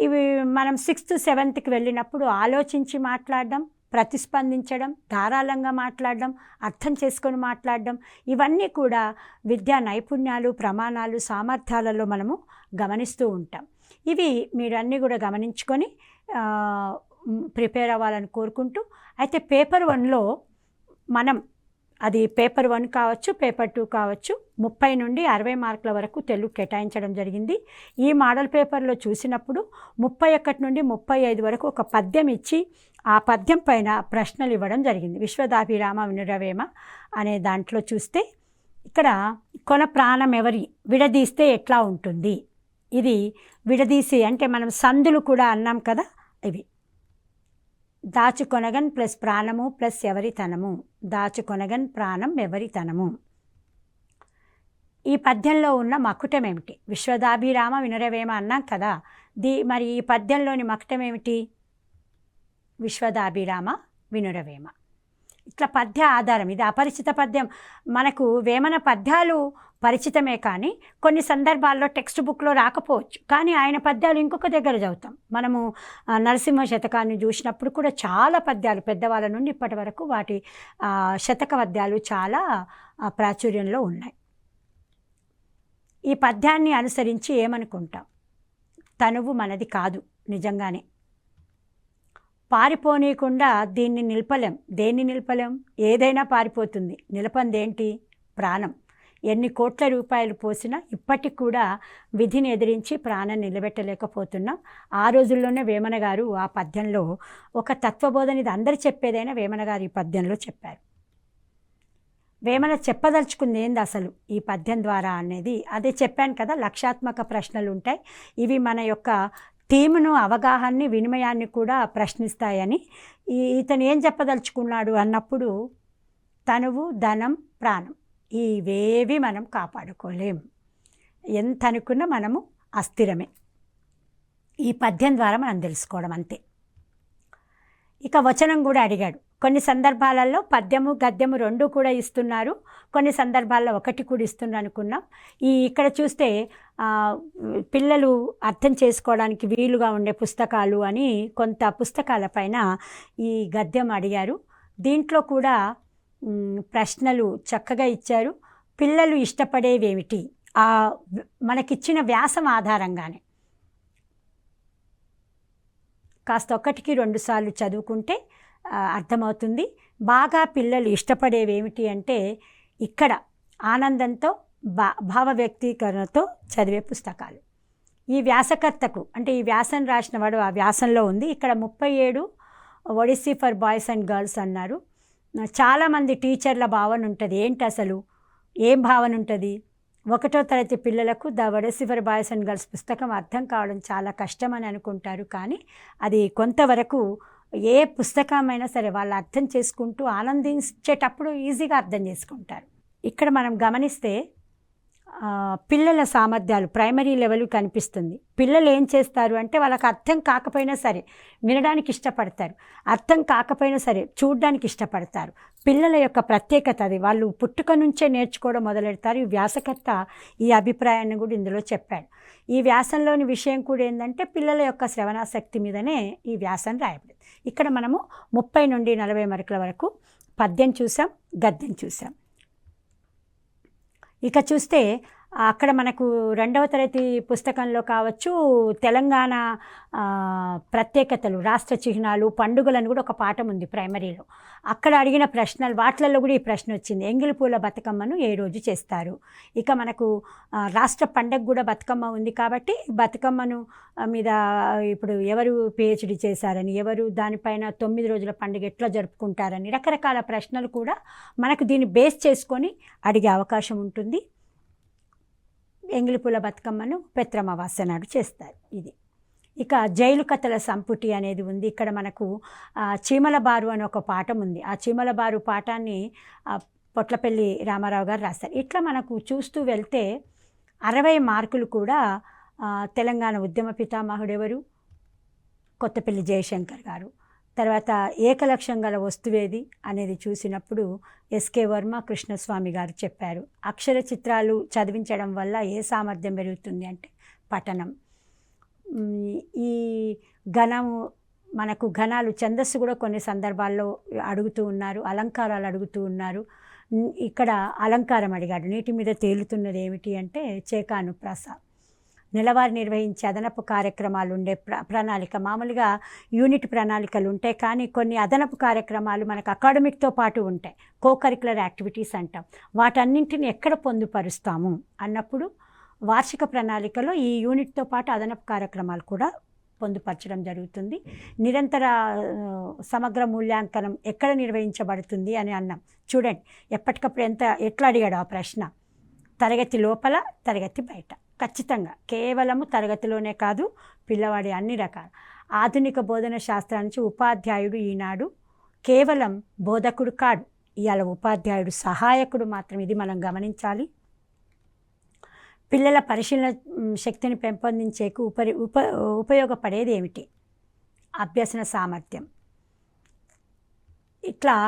ఇవి మనం 6th, 7thకి వెళ్ళినప్పుడు ఆలోచించి మాట్లాడడం, ప్రతిస్పందించడం, ధారాళంగా మాట్లాడడం, అర్థం చేసుకొని మాట్లాడడం, ఇవన్నీ కూడా విద్యా నైపుణ్యాలు, ప్రమాణాలు, సామర్థ్యాలలో మనము గమనిస్తూ ఉంటాం. ఇవి మీరు అన్నీ కూడా గమనించుకొని ప్రిపేర్ అవ్వాలని కోరుకుంటూ, అయితే పేపర్ 1లో మనం అది పేపర్ 1 కావచ్చు, పేపర్ 2 కావచ్చు, 30 నుండి 60 మార్కుల వరకు తెలుగు కేటాయించడం జరిగింది. ఈ మోడల్ పేపర్లో చూసినప్పుడు 31 నుండి 35 వరకు ఒక పద్యం ఇచ్చి ఆ పద్యం పైన ప్రశ్నలు ఇవ్వడం జరిగింది. విశ్వదాభిరామ వినురవేమ అనే దాంట్లో చూస్తే ఇక్కడ కొన ప్రాణం ఎవరి విడదీస్తే ఎట్లా ఉంటుంది, ఇది విడదీసి అంటే మనం సందులు కూడా అన్నాం కదా, ఇవి దాచుకొనగన్ ప్లస్ ప్రాణము ప్లస్ ఎవరితనము, దాచుకొనగన్ ప్రాణం ఎవరితనము. ఈ పద్యంలో ఉన్న మకుటం ఏమిటి? విశ్వదాభిరామ వినురవేమ అన్నాం కదా, మరి ఈ పద్యంలోని మకుటం ఏమిటి? విశ్వదాభిరామ వినురవేమ. ఇట్లా పద్య ఆధారం. ఇది అపరిచిత పద్యం. మనకు వేమన పద్యాలు పరిచితమే కానీ కొన్ని సందర్భాల్లో టెక్స్ట్ బుక్లో రాకపోవచ్చు, కానీ ఆయన పద్యాలు ఇంకొక దగ్గర చదువుతాం. మనము నరసింహ శతకాన్ని చూసినప్పుడు కూడా చాలా పద్యాలు పెద్దవాళ్ళ నుండి ఇప్పటి వరకు వాటి శతక పద్యాలు చాలా ప్రాచుర్యంలో ఉన్నాయి. ఈ పద్యాన్ని అనుసరించి ఏమనుకుంటాం? తనువు మనది కాదు, నిజంగానే పారిపోనీయకుండా దీన్ని నిలపలేం. దేన్ని నిలపలేం? ఏదైనా పారిపోతుంది. నిలపందేంటి? ప్రాణం. ఎన్ని కోట్ల రూపాయలు పోసినా ఇప్పటికి కూడా విధిని ఎదిరించి ప్రాణం నిలబెట్టలేకపోతున్నాం. ఆ రోజుల్లోనే వేమన గారు ఆ పద్యంలో ఒక తత్వబోధన, ఇది అందరు చెప్పేదైనా వేమన గారు ఈ పద్యంలో చెప్పారు. వేమన చెప్పదలుచుకుంది ఏంది అసలు ఈ పద్యం ద్వారా అనేది అదే చెప్పాను కదా. లక్ష్యాత్మక ప్రశ్నలు ఉంటాయి. ఇవి మన యొక్క థీమ్ను, అవగాహనని, వినిమయాన్ని కూడా ప్రశ్నిస్తాయని. ఇతను ఏం చెప్పదలుచుకున్నాడు అన్నప్పుడు తనువు, ధనం, ప్రాణం ఇవేవి మనం కాపాడుకోలేం. ఎంత అనుకున్నా మనము అస్థిరమే. ఈ పద్యం ద్వారా మనం తెలుసుకోవడం అంతే. ఇక వచనం కూడా అడిగాడు. కొన్ని సందర్భాలలో పద్యము, గద్యము 2 కూడా ఇస్తున్నారు, కొన్ని సందర్భాల్లో 1 కూడా ఇస్తున్నారు అనుకున్నాం. ఇక్కడ చూస్తే పిల్లలు అర్థం చేసుకోవడానికి వీలుగా ఉండే పుస్తకాలు అని కొంత పుస్తకాలపైన ఈ గద్యం అడిగారు. దీంట్లో కూడా ప్రశ్నలు చక్కగా ఇచ్చారు. పిల్లలు ఇష్టపడేవేమిటి మనకిచ్చిన వ్యాసం ఆధారంగానే కాస్త 1కి 2 సార్లు చదువుకుంటే అర్థమవుతుంది. బాగా పిల్లలు ఇష్టపడేవేమిటి అంటే ఇక్కడ ఆనందంతో భావ వ్యక్తీకరణతో చదివే పుస్తకాలు. ఈ వ్యాసకర్తకు అంటే ఈ వ్యాసం రాసిన వాడు ఆ వ్యాసంలో ఉంది. ఇక్కడ 37 Odyssey for boys and girls అన్నారు. చాలామంది టీచర్ల భావన ఉంటుంది. ఏంటి అసలు ఏం భావన ఉంటుంది? 1వ తరగతి పిల్లలకు ద వడసివర్ బాయ్స్ అండ్ గర్ల్స్ పుస్తకం అర్థం కావడం చాలా కష్టమని అనుకుంటారు. కానీ అది కొంతవరకు ఏ పుస్తకమైనా సరే వాళ్ళు అర్థం చేసుకుంటూ ఆనందించేటప్పుడు ఈజీగా అర్థం చేసుకుంటారు. ఇక్కడ మనం గమనిస్తే పిల్లల సామర్థ్యాలు ప్రైమరీ లెవెల్ కనిపిస్తుంది. పిల్లలు ఏం చేస్తారు అంటే వాళ్ళకి అర్థం కాకపోయినా సరే వినడానికి ఇష్టపడతారు, అర్థం కాకపోయినా సరే చూడడానికి ఇష్టపడతారు. పిల్లల యొక్క ప్రత్యేకత అది. వాళ్ళు పుట్టుక నుంచే నేర్చుకోవడం మొదలెడతారు. ఈ వ్యాసకర్త ఈ అభిప్రాయాన్ని కూడా ఇందులో చెప్పాడు. ఈ వ్యాసంలోని విషయం కూడా ఏంటంటే పిల్లల యొక్క శ్రవణాశక్తి మీదనే ఈ వ్యాసం రాయబడింది. ఇక్కడ మనము 30 నుండి 40 మార్కుల వరకు పద్యం చూసాం, గద్యం చూసాం. ఇక చూస్తే అక్కడ మనకు 2వ తరగతి పుస్తకంలో కావచ్చు తెలంగాణ ప్రత్యేకతలు, రాష్ట్ర చిహ్నాలు, పండుగలను కూడా ఒక పాఠం ఉంది ప్రైమరీలో. అక్కడ అడిగిన ప్రశ్నలు వాటిలలో కూడా ఈ ప్రశ్న వచ్చింది. ఎంగిలి పూల బతుకమ్మను ఏ రోజు చేస్తారు? ఇక మనకు రాష్ట్ర పండగ కూడా బతుకమ్మ ఉంది కాబట్టి బతుకమ్మను మీద ఇప్పుడు ఎవరు పిహెచ్డి చేశారని, ఎవరు దానిపైన 9 రోజుల పండుగ ఎట్లా జరుపుకుంటారని రకరకాల ప్రశ్నలు కూడా మనకు దీన్ని బేస్ చేసుకొని అడిగే అవకాశం ఉంటుంది. ఎంగిలిపూల బతుకమ్మను పెత్రమావాస్య నాడు చేస్తారు. ఇది. ఇక జైలు కథల సంపుటి అనేది ఉంది. ఇక్కడ మనకు చీమల బారు అని ఒక పాఠం ఉంది. ఆ చీమల బారు పాఠాన్ని పొట్లపల్లి రామారావు గారు రాస్తారు. ఇట్లా మనకు చూస్తూ వెళ్తే 60 మార్కులు కూడా తెలంగాణ ఉద్యమ పితామహుడు ఎవరు? కొత్తపల్లి జయశంకర్ గారు. తర్వాత ఏకలక్ష్యం గల వస్తువేది అనేది చూసినప్పుడు ఎస్కే వర్మ, కృష్ణస్వామి గారు చెప్పారు. అక్షర చిత్రాలు చదివించడం వల్ల ఏ సామర్థ్యం పెరుగుతుంది అంటే పఠనం. ఈ ఘనము మనకు ఘనాలు ఛందస్సు కూడా కొన్ని సందర్భాల్లో అడుగుతూ ఉన్నారు, అలంకారాలు అడుగుతూ ఉన్నారు. ఇక్కడ అలంకారం అడిగాడు. నీటి మీద తేలుతున్నది ఏమిటి అంటే చేకాను ప్రాస. నెలవారీ నిర్వహించే అదనపు కార్యక్రమాలు ఉండే ప్రణాళిక. మామూలుగా యూనిట్ ప్రణాళికలు ఉంటాయి, కానీ కొన్ని అదనపు కార్యక్రమాలు మనకు అకాడమిక్తో పాటు ఉంటాయి, కోకరికులర్ యాక్టివిటీస్ అంటాం. వాటన్నింటిని ఎక్కడ పొందుపరుస్తాము అన్నప్పుడు వార్షిక ప్రణాళికలో ఈ యూనిట్తో పాటు అదనపు కార్యక్రమాలు కూడా పొందుపరచడం జరుగుతుంది. నిరంతర సమగ్ర మూల్యాంకనం ఎక్కడ నిర్వహించబడుతుంది అని అన్నాం. చూడండి ఎప్పటికప్పుడు ఎట్లా అడిగాడు ఆ ప్రశ్న. తరగతి లోపల, తరగతి బయట. ఖచ్చితంగా కేవలము తరగతిలోనే కాదు, పిల్లవాడి అన్ని రకాల ఆధునిక బోధన శాస్త్రానికి ఉపాధ్యాయుడు ఈనాడు కేవలం బోధకుడు కాడు, ఇవాళ ఉపాధ్యాయుడు సహాయకుడు మాత్రం. ఇది మనం గమనించాలి. పిల్లల పరిశీలన శక్తిని పెంపొందించేకు ఉపయోగపడేది ఏమిటి? అభ్యసన సామర్థ్యం. ఇట్లా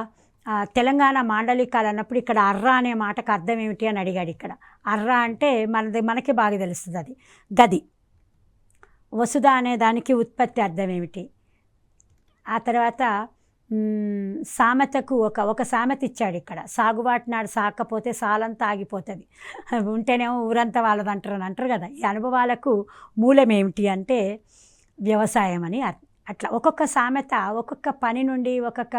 తెలంగాణ మాండలికాలు అన్నప్పుడు ఇక్కడ అర్రా అనే మాటకు అర్థం ఏమిటి అని అడిగాడు. ఇక్కడ అర్రా అంటే మనకి బాగా తెలుస్తుంది, అది గది. వసుధ అనే దానికి ఉత్పత్తి అర్థం ఏమిటి? ఆ తర్వాత సామెతకు ఒక సామెత ఇచ్చాడు ఇక్కడ. సాగుబాటు నాడు సాకపోతే సాలంతా ఆగిపోతుంది, ఉంటేనేమో ఊరంతా వాళ్ళది అంటారు కదా. ఈ అనుభవాలకు మూలం ఏమిటి అంటే వ్యవసాయం అని అర్థం. అట్లా ఒక్కొక్క సామెత ఒక్కొక్క పని నుండి, ఒక్కొక్క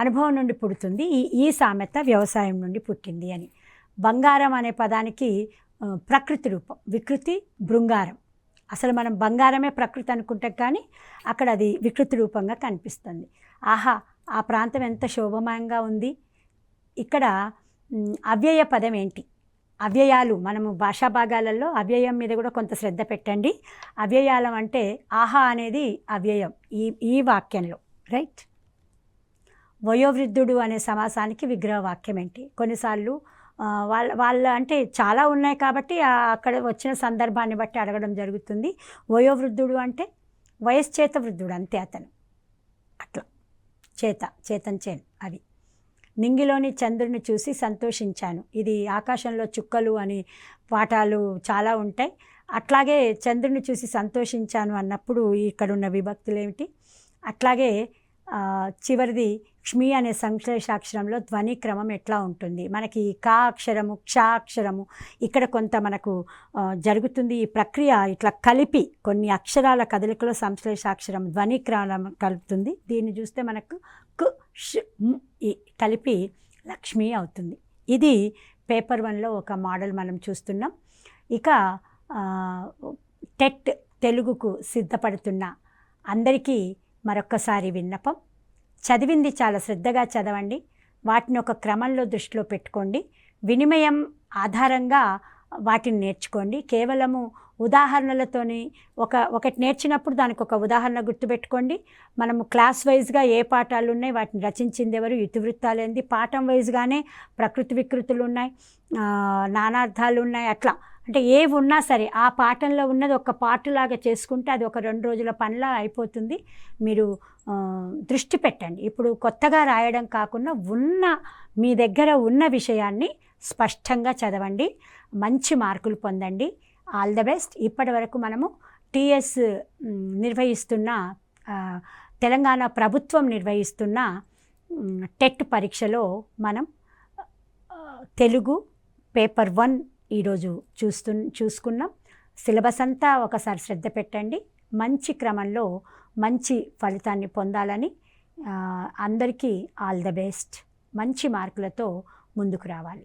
అనుభవం నుండి పుడుతుంది. ఈ సామెత వ్యవసాయం నుండి పుట్టింది అని. బంగారం అనే పదానికి ప్రకృతి రూపం, వికృతి బృంగారం. అసలు మనం బంగారమే ప్రకృతి అనుకుంటాం, కానీ అక్కడ అది వికృతి రూపంగా కనిపిస్తుంది. ఆహా, ఆ ప్రాంతం ఎంత శోభమయంగా ఉంది. ఇక్కడ అవ్యయ పదం ఏంటి? అవ్యయాలు మనము భాషా భాగాలలో అవ్యయం మీద కూడా కొంత శ్రద్ధ పెట్టండి. అవ్యయాలం అంటే ఆహా అనేది అవ్యయం ఈ వాక్యంలో, రైట్. వయోవృద్ధుడు అనే సమాసానికి విగ్రహ వాక్యం ఏంటి? కొన్నిసార్లు వాళ్ళ అంటే చాలా ఉన్నాయి కాబట్టి అక్కడ వచ్చిన సందర్భాన్ని బట్టి అడగడం జరుగుతుంది. వయోవృద్ధుడు అంటే వయశ్చేత వృద్ధుడు, అంతే అతను. అట్లా చేతన్ అవి. నింగిలోని చంద్రుని చూసి సంతోషించాను. ఇది ఆకాశంలో చుక్కలు అని పాఠాలు చాలా ఉంటాయి. అట్లాగే చంద్రుని చూసి సంతోషించాను అన్నప్పుడు ఇక్కడున్న విభక్తులు ఏమిటి? అట్లాగే చివరిది క్ష్మి అనే సంశ్లేషాక్షరంలో ధ్వని క్రమం ఎట్లా ఉంటుంది? మనకి కా అక్షరము, క్ష అక్షరము ఇక్కడ కొంత మనకు జరుగుతుంది ఈ ప్రక్రియ. ఇట్లా కలిపి కొన్ని అక్షరాల కదలికలో సంశ్లేషాక్షరం ధ్వని క్రమం కలుపుతుంది. దీన్ని చూస్తే మనకు కు ష్ కలిపి లక్ష్మి అవుతుంది. ఇది పేపర్ 1లో ఒక మోడల్ మనం చూస్తున్నాం. ఇక టెట్ తెలుగుకు సిద్ధపడుతున్న అందరికీ మరొక్కసారి విన్నపం, చదివింది చాలా శ్రద్ధగా చదవండి. వాటిని ఒక క్రమంలో దృష్టిలో పెట్టుకోండి. వినిమయం ఆధారంగా వాటిని నేర్చుకోండి. కేవలము ఉదాహరణలతోని ఒకటి నేర్చినప్పుడు దానికి ఒక ఉదాహరణ గుర్తుపెట్టుకోండి. మనము క్లాస్ వైజ్గా ఏ పాఠాలు ఉన్నాయి, వాటిని రచించింది ఎవరు, ఇతివృత్తాలు ఏంది, పాఠం వైజ్గానే ప్రకృతి వికృతులు ఉన్నాయి, నానార్థాలు ఉన్నాయి. అట్లా అంటే ఏవి ఉన్నా సరే ఆ పాఠంలో ఉన్నది ఒక పాటలాగా చేసుకుంటే అది ఒక 2 రోజుల పనిలా అయిపోతుంది. మీరు దృష్టి పెట్టండి. ఇప్పుడు కొత్తగా రాయడం కాకుండా మీ దగ్గర ఉన్న విషయాన్ని స్పష్టంగా చదవండి, మంచి మార్కులు పొందండి. All the best. ఇప్పటి వరకు మనము టీఎస్ నిర్వహిస్తున్న తెలంగాణ ప్రభుత్వం నిర్వహిస్తున్న టెట్ పరీక్షలో మనం తెలుగు పేపర్ 1 ఈరోజు చూసుకున్నాం. సిలబస్ అంతా ఒకసారి శ్రద్ధ పెట్టండి. మంచి క్రమంలో మంచి ఫలితాన్ని పొందాలని అందరికీ ఆల్ ద బెస్ట్. మంచి మార్కులతో ముందుకు రావాలి.